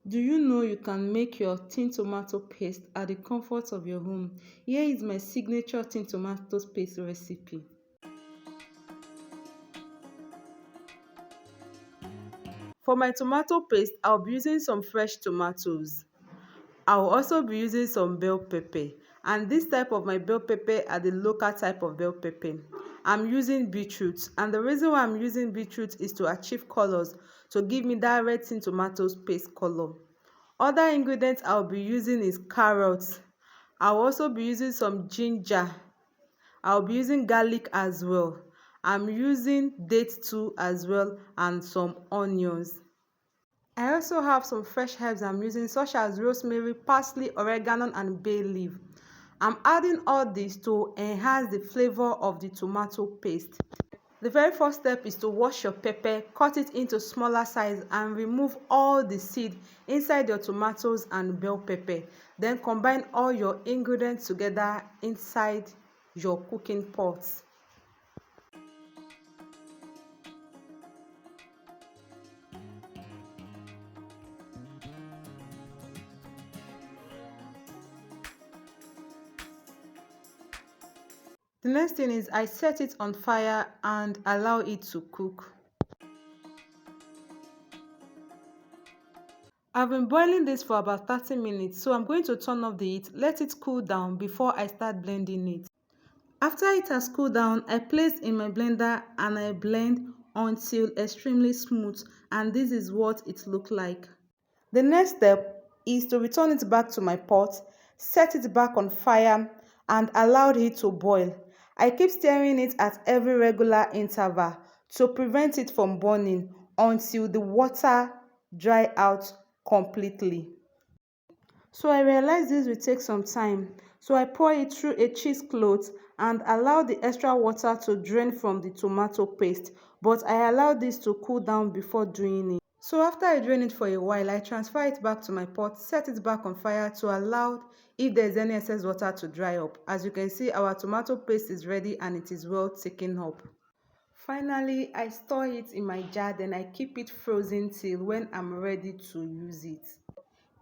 Do you know you can make your tin tomato paste at the comfort of your home? Here is my signature tin tomato paste recipe. For my tomato paste, I'll be using some fresh tomatoes. I'll also be using some bell pepper. And this type of my bell pepper are the local type of bell pepper. I'm using beetroot. And the reason why I'm using beetroot is to achieve colors, to give me that red tin tomatoes paste color. Other ingredients I'll be using is carrots. I'll also be using some ginger. I'll be using garlic as well. I'm using dates too as well, and some onions. I also have some fresh herbs I'm using, such as rosemary, parsley, oregano, and bay leaf. I'm adding all this to enhance the flavor of the tomato paste. The very first step is to wash your pepper, cut it into smaller size, and remove all the seed inside your tomatoes and bell pepper. Then combine all your ingredients together inside your cooking pot. The next thing is I set it on fire and allow it to cook. I've been boiling this for about 30 minutes, so I'm going to turn off the heat, let it cool down before I start blending it. After it has cooled down, I place in my blender and I blend until extremely smooth, and this is what it looks like. The next step is to return it back to my pot, set it back on fire and allow it to boil. I keep stirring it at every regular interval to prevent it from burning until the water dry out completely. So I realized this will take some time. So I pour it through a cheesecloth and allow the extra water to drain from the tomato paste. But I allowed this to cool down before doing it. So after I drain it for a while, I transfer it back to my pot, set it back on fire to allow if there's any excess water to dry up. As you can see, our tomato paste is ready and it is well taken up. Finally, I store it in my jar, then I keep it frozen till when I'm ready to use it.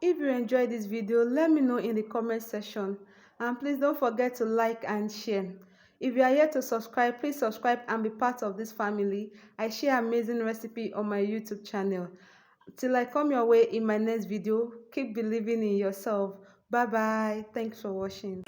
If you enjoyed this video, let me know in the comment section, and please don't forget to like and share. If you are yet to subscribe, please subscribe and be part of this family. I share amazing recipe on my YouTube channel. Till I come your way in my next video, keep believing in yourself. Bye bye. Thanks for watching.